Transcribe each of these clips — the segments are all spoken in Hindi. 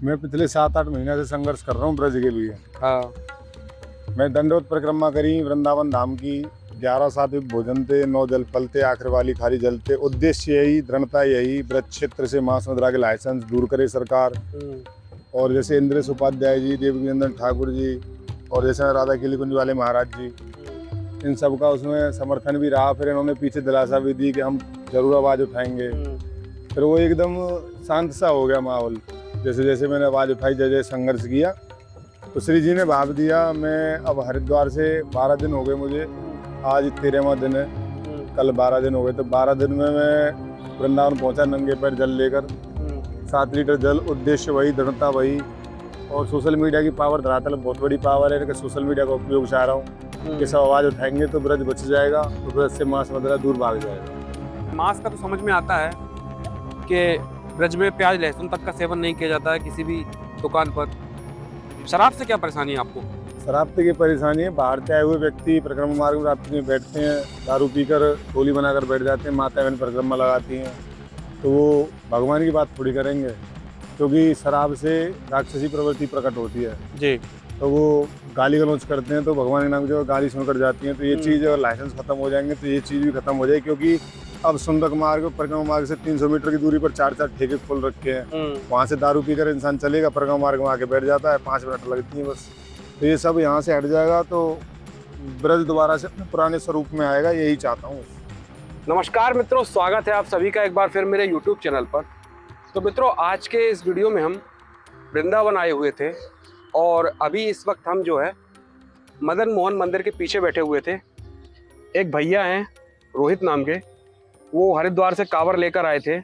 मैं पिछले 7-8 महीने से संघर्ष कर रहा हूँ ब्रज के लिए। हाँ। मैं दंडवत परिक्रमा करी वृंदावन धाम की। 11 सात्विक भोजन थे, 9 जल फल थे, आखिर वाली खाली जल थे। उद्देश्य यही, दृढ़ता यही, ब्रज क्षेत्र से मांस मदिरा के लाइसेंस दूर करे सरकार। और जैसे इंद्रेश उपाध्याय जी, देवकीनंदन ठाकुर जी और जैसे राधा किली कुंज वाले महाराज जी, इन सब का उसमें समर्थन भी रहा। फिर इन्होंने पीछे दिलासा भी दी कि हम जरूर आवाज़ उठाएंगे। फिर वो एकदम शांत सा हो गया माहौल। जैसे जैसे मैंने आवाज़ उठाई, जय जय संघर्ष किया, तो श्री जी ने भाव दिया। मैं अब हरिद्वार से 12 दिन हो गए मुझे, आज 13वां दिन है, कल 12 दिन हो गए। तो 12 दिन में मैं वृंदावन पहुंचा नंगे पैर जल लेकर। 7 लीटर जल, उद्देश्य वही, दृढ़ता वही। और सोशल मीडिया की पावर धरातल बहुत बड़ी पावर है कि सोशल मीडिया का उपयोग चाह रहा हूँ कि सब आवाज़ उठाएंगे तो ब्रज बच जाएगा, तो ब्रज से मांस मदिरा दूर भाग जाएगा। मांस का तो समझ में आता है कि ब्रज में प्याज लहसुन तक का सेवन नहीं किया जाता है किसी भी दुकान पर। शराब से क्या परेशानी है आपको? शराब की परेशानी है, बाहर से आए हुए व्यक्ति परिक्रमा मार्ग में रात्रि में बैठते हैं, दारू पीकर टोली बनाकर बैठ जाते हैं, माता बहन परिक्रमा लगाती हैं, तो वो भगवान की बात थोड़ी करेंगे, क्योंकि शराब से राक्षसी प्रवृत्ति प्रकट होती है जी। तो वो गाली गलौज करते हैं, तो भगवान के नाम की गाली सुनकर जाती हैं। तो ये चीज़ अगर लाइसेंस खत्म हो जाएंगे तो ये चीज़ भी खत्म हो जाएगी, क्योंकि अब सुंदक मार्ग, परिक्रमा मार्ग से 300 मीटर की दूरी पर 4-4 ठेके खोल रखे हैं। वहाँ से दारू पीकर इंसान चलेगा, परिक्रमा मार्ग में आके बैठ जाता है, 5 मिनट लगती हैं बस। तो ये सब यहाँ से हट जाएगा तो ब्रज दोबारा से अपने पुराने स्वरूप में आएगा, यही चाहता हूँ। नमस्कार मित्रों, स्वागत है आप सभी का एक बार फिर मेरे YouTube चैनल पर। तो मित्रों, आज के इस वीडियो में हम वृंदावन आए हुए थे और अभी इस वक्त हम जो है मदन मोहन मंदिर के पीछे बैठे हुए थे। एक भैया हैं रोहित नाम के, वो हरिद्वार से कांवर लेकर आए थे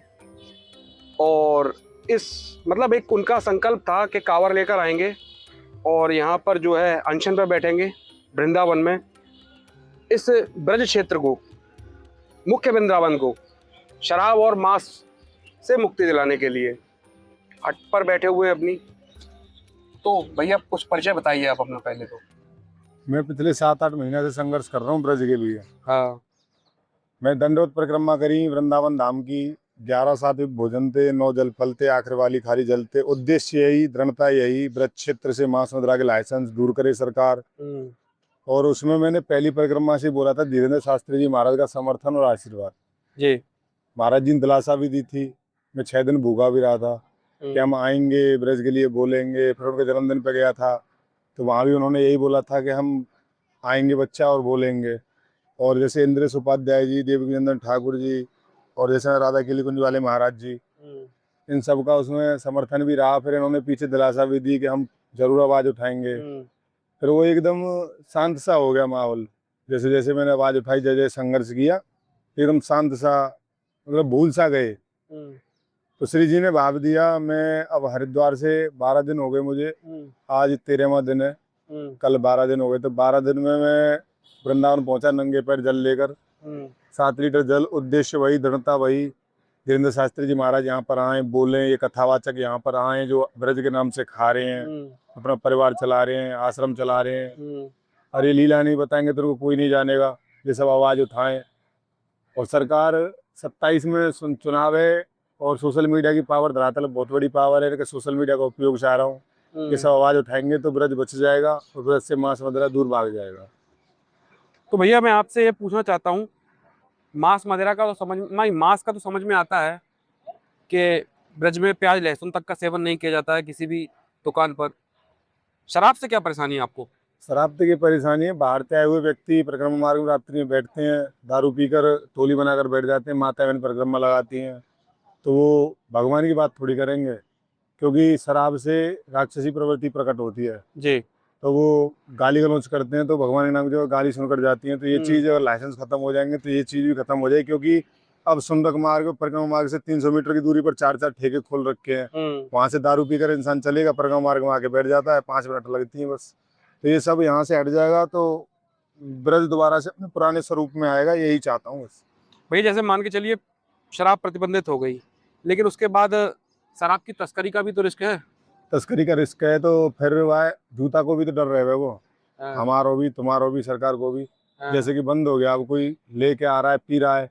और एक उनका संकल्प था कि कांवर लेकर आएंगे और यहाँ पर जो है अनशन पर बैठेंगे वृंदावन में। इस ब्रज क्षेत्र को, मुख्य वृंदावन को शराब और मांस से मुक्ति दिलाने के लिए हट पर बैठे हुए अपनी। तो भैया कुछ परिचय बताइए आप अपना पहले तो। मैं पिछले 7-8 महीने से संघर्ष कर रहा हूँ ब्रज के लिए। हाँ। मैं दंडवत परिक्रमा करी वृंदावन धाम की। 11 सात्विक भोजन थे, 9 जल फल थे, आखिर वाली खाली जल थे। उद्देश्य यही, दृढ़ता यही, ब्रज क्षेत्र से मांस मदिरा के लाइसेंस दूर करे सरकार। और उसमें मैंने पहली परिक्रमा से बोला था धीरेन्द्र शास्त्री जी महाराज का समर्थन और आशीर्वाद जी। महाराज जी ने दिलासा भी दी थी। मैं 6 दिन भूखा भी रहा था कि हम आएंगे, ब्रज के लिए बोलेंगे। फिर उनके जन्मदिन पे गया था तो वहाँ भी उन्होंने यही बोला था कि हम आएंगे बच्चा और बोलेंगे। और जैसे इंद्रेश उपाध्याय जी, देवकीनंदन ठाकुर जी और जैसे राधा किली कुंज वाले महाराज जी, इन सब का उसमें समर्थन भी रहा। फिर इन्होंने पीछे दिलासा भी दी कि हम जरूर आवाज़ उठाएंगे। फिर वो एकदम शांत सा हो गया माहौल। जैसे जैसे मैंने आवाज़ उठाई, जय जय संघर्ष किया, एकदम शांत सा, मतलब भूल सा गए। तो श्री जी ने भाव दिया। मैं अब हरिद्वार से 12 दिन हो गए मुझे, आज 13वां दिन है, कल 12 दिन हो गए। तो 12 दिन में मैं वृंदावन पहुंचा नंगे पैर जल लेकर। 7 लीटर जल, उद्देश्य वही, दृढ़ता वही। धीरेन्द्र शास्त्री जी महाराज यहाँ पर आए, बोले, ये कथावाचक यहाँ पर आए जो ब्रज के नाम से खा रहे हैं, अपना परिवार चला रहे हैं, आश्रम चला रहे हैं। अरे लीला नहीं बताएंगे तो कोई नहीं जानेगा, ये सब आवाज़ उठाएं। और सरकार 27 में चुनाव है और सोशल मीडिया की पावर धरातल बहुत बड़ी पावर है कि सोशल मीडिया का उपयोग चाह रहा हूँ। ये सब आवाज़ उठाएंगे तो ब्रज बच जाएगा और ब्रज से मांस मदिरा दूर भाग जाएगा। तो भैया मैं आपसे ये पूछना चाहता हूँ, मांस का तो समझ में आता है कि ब्रज में प्याज लहसुन तक का सेवन नहीं किया जाता है किसी भी दुकान पर। शराब से क्या परेशानी है आपको? शराब की परेशानी है, बाहर से आए हुए व्यक्ति परिक्रमा मार्ग में रात्रि में बैठते हैं, दारू पीकर टोली बनाकर बैठ जाते हैं, माता बहन परिक्रमा लगाती हैं, तो वो भगवान की बात थोड़ी करेंगे, क्योंकि शराब से राक्षसी प्रवृत्ति प्रकट होती है। जी। तो वो गाली गलौज करते हैं, तो भगवान के नाम की गाली सुनकर जाती हैं। तो ये चीज़ अगर लाइसेंस खत्म हो जाएंगे तो ये चीज़ भी खत्म हो जाएगी, क्योंकि अब सुंदक मार्ग, परिक्रमा मार्ग से 300 मीटर की दूरी पर 4-4 ठेके खोल रखे हैं। वहाँ से दारू पीकर इंसान चलेगा, परिक्रमा मार्ग में आके बैठ जाता है, 5 मिनट लगती हैं बस। तो ये सब यहाँ से हट जाएगा तो ब्रज दोबारा से अपने पुराने स्वरूप में आएगा, यही चाहता हूँ बस। भैया जैसे मान के चलिए शराब प्रतिबंधित हो गई, लेकिन उसके बाद शराब की तस्करी का भी तो रिस्क है। तस्करी का रिस्क है तो फिर वह जूता को भी तो डर रहे वो, हमारो भी, तुम्हारो भी, सरकार को भी। जैसे कि बंद हो गया, अब कोई लेके आ रहा है, पी रहा है,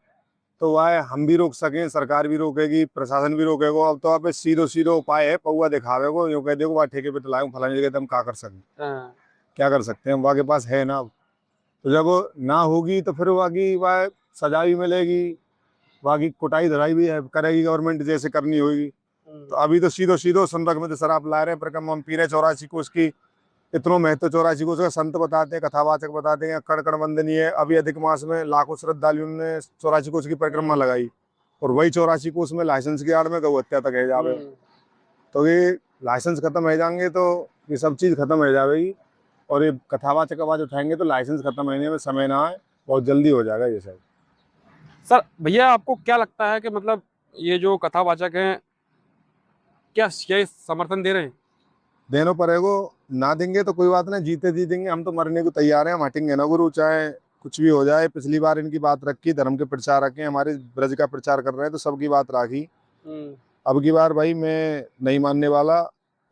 तो वह हम भी रोक सकें, सरकार भी रोकेगी, प्रशासन भी रोकेगा। अब तो आप सीधो उपाय है, पौवा दिखावे को, यूँ कह देखो वहाँ ठेके पे टलाऊं फलानी जगह, तो हम क्या कर सकते, हाँ। क्या कर सकते हैं, वहाँ के पास है ना। तो जब वो ना होगी तो फिर वहाँ की वह सजा भी मिलेगी, वहाँ की कुटाई धराई भी है करेगी गवर्नमेंट जैसे करनी होगी। तो अभी तो सीधो संदर्भ में तो शराब ला रहे हैं, परिक्रमा हम पी रहे 84 कोस की। इतनो महत्व 84 कोस का संत बताते हैं, कथावाचक बताते हैं, कण कण वंदनीय है। अभी अधिक मास में लाखों श्रद्धालुओं ने 84 कोस की परिक्रमा लगाई, और वही 84 कोस में लाइसेंस की आड़ में गौ हत्या तक है जावे। तो ये लाइसेंस खत्म हो जाएंगे तो ये सब चीज खत्म हो जाएगी, और ये कथावाचक आवाज उठाएंगे तो लाइसेंस खत्म होने में समय ना आए, बहुत जल्दी हो जाएगा ये सब। सर भैया आपको क्या लगता है कि मतलब ये जो कथावाचक हैं क्या ये समर्थन दे रहे हैं? देनो पड़ेगो, ना देंगे तो कोई बात नहीं, जीते जी देंगे, हम तो मरने को तैयार हैं, हम हटेंगे ना गुरु, चाहे कुछ भी हो जाए। पिछली बार इनकी बात रखी, धर्म के प्रचारक हैं, हमारे ब्रज का प्रचार कर रहे हैं, तो सबकी बात राखी। अब की बार भाई मैं नहीं मानने वाला,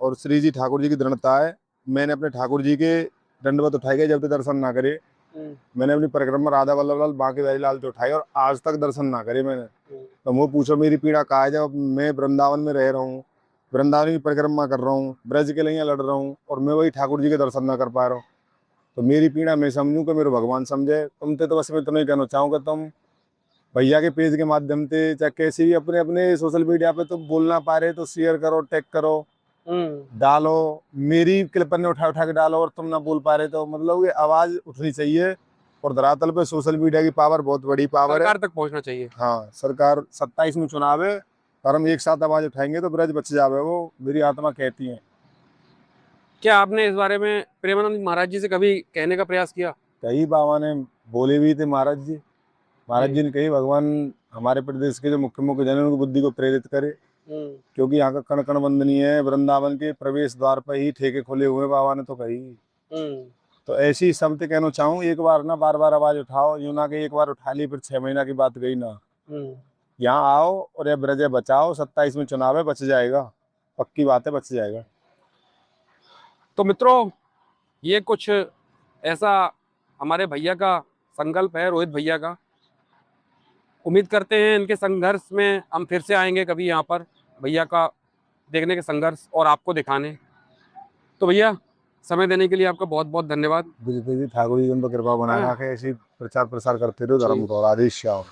और श्री जी ठाकुर जी की दृढ़ता है। मैंने अपने ठाकुर जी के दंडवत उठाए गए, जब तक दर्शन ना करे। मैंने अपनी परिक्रमा राधा वल्लभ लाल बांके बिहारी लाल से उठाई, और आज तक दर्शन ना करे मैंने। तो वो पूछो मेरी पीड़ा कहाँ है, जब मैं वृंदावन में रह रहा हूँ, वृंदावन की परिक्रमा कर रहा हूँ, ब्रज के लिए लड़ रहा हूँ, और मैं वही ठाकुर जी के दर्शन ना कर पा रहा हूँ। तो मेरी पीड़ा मैं समझूं कि मेरे भगवान समझे। तुमसे तो बस मैं इतना ही कहना चाहूँगा, तुम भैया के पेज के माध्यम से चाहे कैसे भी अपने अपने सोशल मीडिया पे तुम बोलना पा रहे तो शेयर करो, टैग करो, डालो। मेरी क्लिप ने उठा के डालो, और तुम ना बोल पा रहे तो मतलब ये आवाज उठनी चाहिए। और धरातल पे सोशल मीडिया की पावर बहुत बड़ी पावर है, सरकार तक पहुंचना चाहिए। हाँ सरकार 27 में चुनाव है, और हम एक साथ आवाज उठाएंगे तो ब्रज बच जावे, वो मेरी आत्मा कहती है। क्या आपने इस बारे में प्रेमानंद महाराज जी से कभी कहने का प्रयास किया? कई बाबा ने बोले भी थे, महाराज जी ने कही भगवान हमारे प्रदेश के जो मुख्य जन उनकी बुद्धि को प्रेरित करे, क्योंकि यहाँ का कण कण वंदनीय है। वृंदावन के प्रवेश द्वार पर ही ठेके खुले हुए, बाबा ने तो कही। तो ऐसी शब्द कहना चाहूँ, एक बार ना बार बार आवाज उठाओ, यूं ना कि एक बार उठा ली फिर 6 महीना की बात गई ना। यहाँ आओ और ये ब्रज बचाओ, 27 में चुनाव है, बच जाएगा, पक्की बात है, बच जाएगा। तो मित्रों ये कुछ ऐसा हमारे भैया का संकल्प है, रोहित भैया का। उम्मीद करते हैं इनके संघर्ष में हम फिर से आएंगे कभी यहाँ पर, भैया का देखने के संघर्ष और आपको दिखाने। तो भैया समय देने के लिए आपका बहुत बहुत धन्यवाद। ठाकुर जी उन पर कृपा बनाए रखे, ऐसी प्रचार प्रसार करते रहो धर्म को। राधे श्याम।